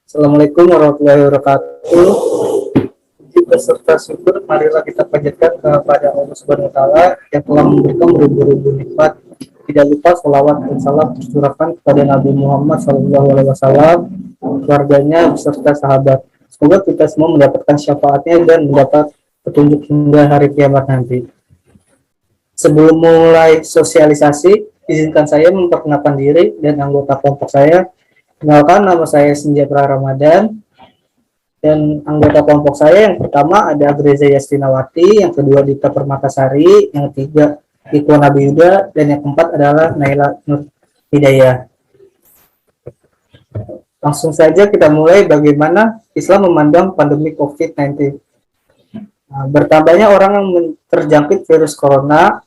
Assalamualaikum warahmatullahi wabarakatuh. Puji beserta syukur marilah kita panjatkan kepada Allah Subhanahu wa taala yang telah memberikan beribu-ribu nikmat. Tidak lupa selawat dan salam tercurahkan kepada Nabi Muhammad SAW, keluarganya beserta sahabat. Semoga kita semua mendapatkan syafaatnya dan mendapat petunjuk hingga hari kiamat nanti. Sebelum mulai sosialisasi, izinkan saya memperkenalkan diri dan anggota kelompok saya. Kenalkan, nama saya Senja Ramadan, dan anggota kelompok saya yang pertama ada Agreza Yastinawati, yang kedua Dita Permatasari, yang ketiga Iko Nabi Yuda, dan yang keempat adalah Naila Nur Hidayah. Langsung saja kita mulai bagaimana Islam memandang pandemi COVID-19. Bertambahnya orang yang terjangkit virus corona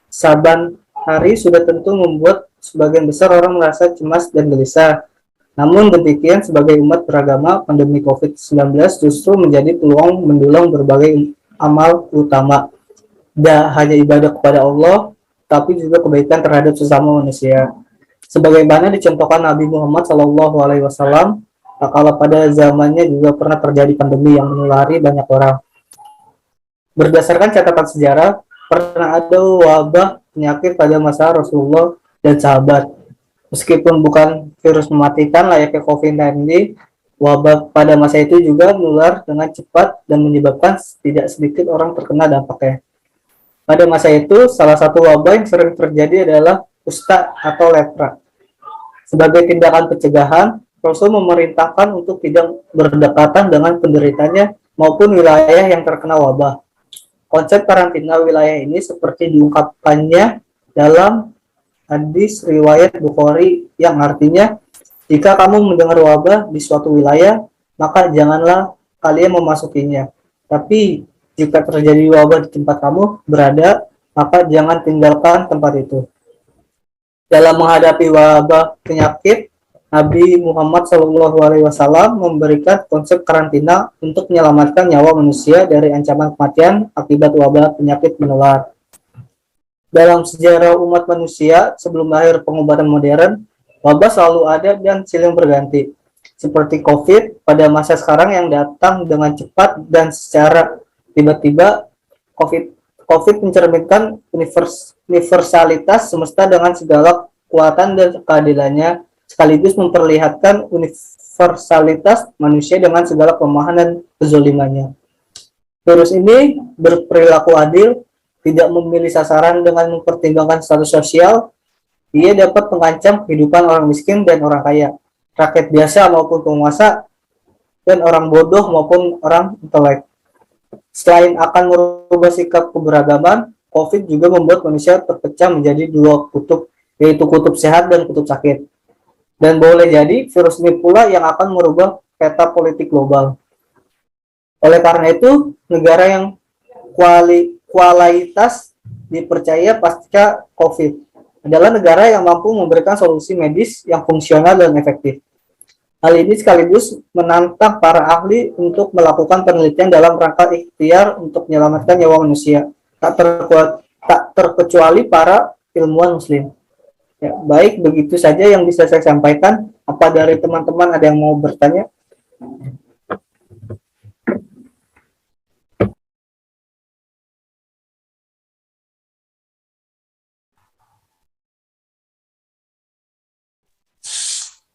saban hari sudah tentu membuat sebagian besar orang merasa cemas dan gelisah. Namun demikian, sebagai umat beragama, pandemi COVID-19 justru menjadi peluang mendulang berbagai amal utama. Tidak hanya ibadah kepada Allah, tapi juga kebaikan terhadap sesama manusia. Sebagaimana dicontohkan Nabi Muhammad SAW, kalau pada zamannya juga pernah terjadi pandemi yang menulari banyak orang. Berdasarkan catatan sejarah, pernah ada wabah penyakit pada masa Rasulullah dan sahabat. Meskipun bukan virus mematikan layaknya COVID-19, wabah pada masa itu juga menular dengan cepat dan menyebabkan tidak sedikit orang terkena dampaknya. Pada masa itu, salah satu wabah yang sering terjadi adalah kusta atau lepra. Sebagai tindakan pencegahan, Rasul memerintahkan untuk tidak berdekatan dengan penderitanya maupun wilayah yang terkena wabah. Konsep karantina wilayah ini seperti diungkapkannya dalam hadis riwayat Bukhari yang artinya, jika kamu mendengar wabah di suatu wilayah, maka janganlah kalian memasukinya. Tapi jika terjadi wabah di tempat kamu berada, maka jangan tinggalkan tempat itu. Dalam menghadapi wabah penyakit, Nabi Muhammad SAW memberikan konsep karantina untuk menyelamatkan nyawa manusia dari ancaman kematian akibat wabah penyakit menular. Dalam sejarah umat manusia, sebelum lahir pengobatan modern, wabah selalu ada dan silih berganti. Seperti COVID pada masa sekarang yang datang dengan cepat dan secara tiba-tiba, COVID mencerminkan universalitas semesta dengan segala kekuatan dan keadilannya, sekaligus memperlihatkan universalitas manusia dengan segala kelemahan dan kezolimannya. Virus ini berperilaku adil, tidak memilih sasaran dengan mempertimbangkan status sosial. Ia dapat mengancam kehidupan orang miskin dan orang kaya, rakyat biasa maupun penguasa, dan orang bodoh maupun orang intelek. Selain akan merubah sikap keberagaman, COVID juga membuat manusia terpecah menjadi dua kutub, yaitu kutub sehat dan kutub sakit. Dan boleh jadi virus ini pula yang akan merubah peta politik global. Oleh karena itu, negara yang kualitas dipercaya pasca COVID adalah negara yang mampu memberikan solusi medis yang fungsional dan efektif. Hal ini sekaligus menantang para ahli untuk melakukan penelitian dalam rangka ikhtiar untuk menyelamatkan nyawa manusia, tak terkecuali para ilmuwan muslim. Ya, baik, begitu saja yang bisa saya sampaikan. Apa dari teman-teman ada yang mau bertanya?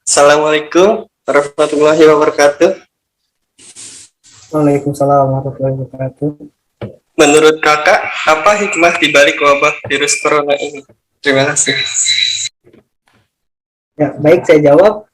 Assalamualaikum warahmatullahi wabarakatuh. Waalaikumsalam warahmatullahi wabarakatuh. Menurut kakak, apa hikmah dibalik wabah virus corona ini? Terima kasih. Ya, baik, saya jawab.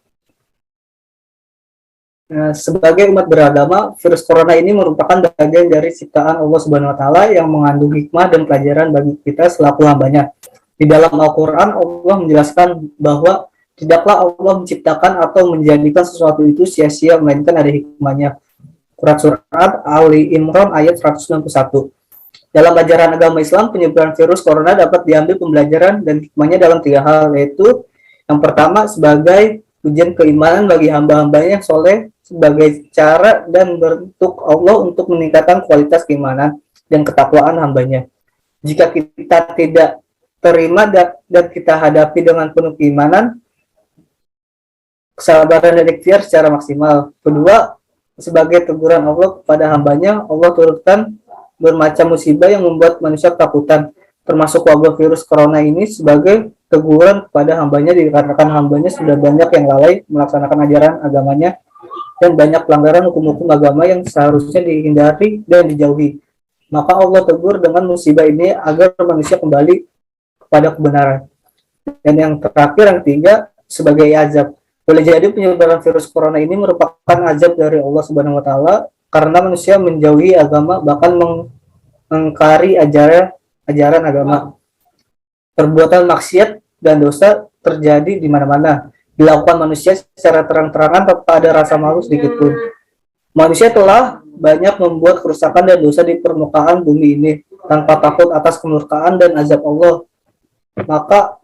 Sebagai umat beragama, virus corona ini merupakan bagian dari ciptaan Allah Subhanahu wa taala yang mengandung hikmah dan pelajaran bagi kita selaku hambanya. Di dalam Al-Qur'an, Allah menjelaskan bahwa tidaklah Allah menciptakan atau menjadikan sesuatu itu sia-sia, melainkan ada hikmahnya. Surat Ali Imran ayat 191. Dalam ajaran agama Islam, penyebaran virus corona dapat diambil pembelajaran dan hikmahnya dalam 3 hal, yaitu yang pertama sebagai ujian keimanan bagi hamba-hambanya yang soleh, sebagai cara dan bentuk Allah untuk meningkatkan kualitas keimanan dan ketakwaan hambanya. Jika kita tidak terima dan kita hadapi dengan penuh keimanan, kesabaran dan ikhtiar secara maksimal. Kedua, sebagai teguran Allah kepada hambanya, Allah turunkan bermacam musibah yang membuat manusia ketakutan, termasuk wabah virus corona ini sebagai teguran kepada hambanya dikarenakan hambanya sudah banyak yang lalai melaksanakan ajaran agamanya dan banyak pelanggaran hukum-hukum agama yang seharusnya dihindari dan dijauhi. Maka Allah tegur dengan musibah ini agar manusia kembali kepada kebenaran. Dan yang terakhir, yang ketiga, sebagai azab. Boleh jadi penyebaran virus corona ini merupakan azab dari Allah Subhanahu wa taala karena manusia menjauhi agama bahkan mengingkari ajaran agama. Perbuatan maksiat dan dosa terjadi di mana-mana, dilakukan manusia secara terang-terangan tanpa ada rasa malu sedikit pun. Manusia telah banyak membuat kerusakan dan dosa di permukaan bumi ini tanpa takut atas kemurkaan dan azab Allah. Maka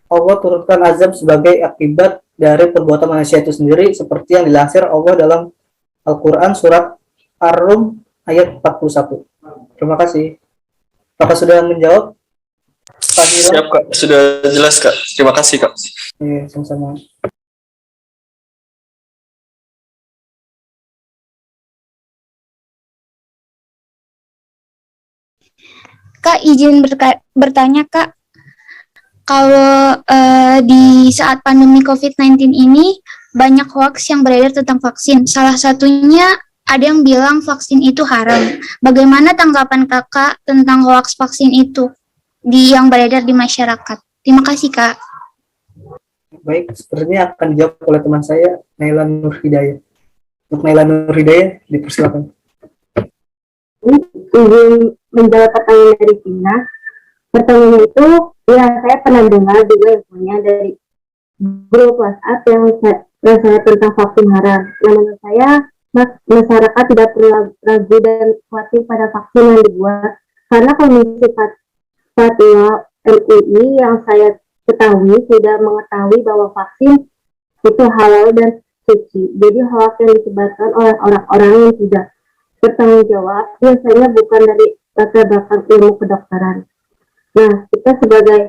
Allah turunkan azab sebagai akibat dari perbuatan manusia itu sendiri seperti yang dilansir Allah dalam Al-Quran surat Ar-Rum ayat 41. Terima kasih. Apakah sudah menjawab? Siap Kak, sudah jelas Kak. Terima kasih Kak. Sama-sama. Kak, izin bertanya Kak, kalau di saat pandemi COVID-19 ini banyak hoax yang beredar tentang vaksin. Salah satunya ada yang bilang vaksin itu haram. Bagaimana tanggapan Kakak tentang hoax vaksin itu yang beredar di masyarakat? Terima kasih Kak. Baik, sepertinya akan dijawab oleh teman saya, Naila Nur Hidayah. Untuk Naila Nur Hidayah, dipersilakan. Izin menjawab pertanyaan dari Tina. Pertanyaan itu, ya saya pernah dengar juga yang punya dari grup WhatsApp yang saya tentang vaksin haram. Yang menurut saya, masyarakat tidak perlu ragu dan khawatir pada vaksin yang dibuat. Karena Komisi Fatwa MUI yang saya ketahui sudah mengetahui bahwa vaksin itu halal dan suci. Jadi hoax yang disebarkan oleh orang-orang yang tidak bertanggung jawab biasanya bukan dari latar belakang ilmu kedokteran. Nah, kita sebagai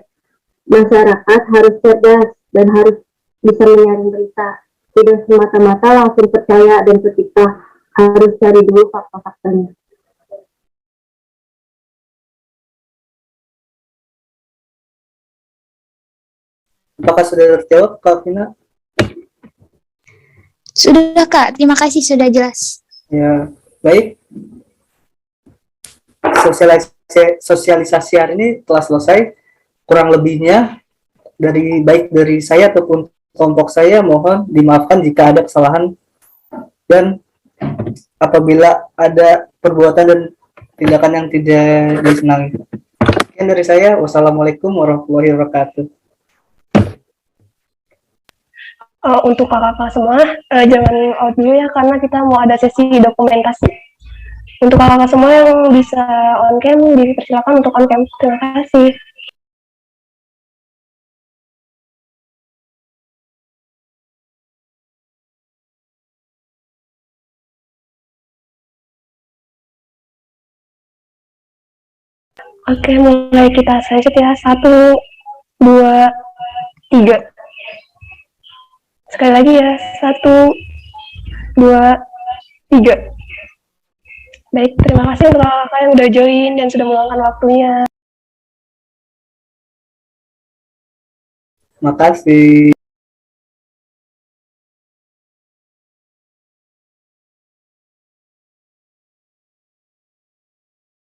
masyarakat harus cerdas dan harus bisa menyaring berita. Tidak semata-mata langsung percaya dan ketika harus cari dulu fakta-faktanya. Apakah sudah terjawab, Kak Vina? Sudah Kak, terima kasih sudah jelas. Ya, baik. Sosialisasi hari ini telah selesai. Kurang lebihnya baik dari saya ataupun kelompok saya mohon dimaafkan jika ada kesalahan dan apabila ada perbuatan dan tindakan yang tidak disenangi. Sekian dari saya. Wassalamualaikum warahmatullahi wabarakatuh. Untuk kakak-kakak semua, jangan out dulu ya karena kita mau ada sesi dokumentasi. Untuk kakak-kakak semua yang bisa on cam, dipersilakan untuk on cam. Terima kasih. Oke, mulai kita selanjut ya. 1, 2, 3. Sekali lagi ya, 1, 2, 3. Baik, terima kasih untuk kakak yang udah join dan sudah meluangkan waktunya. Makasih.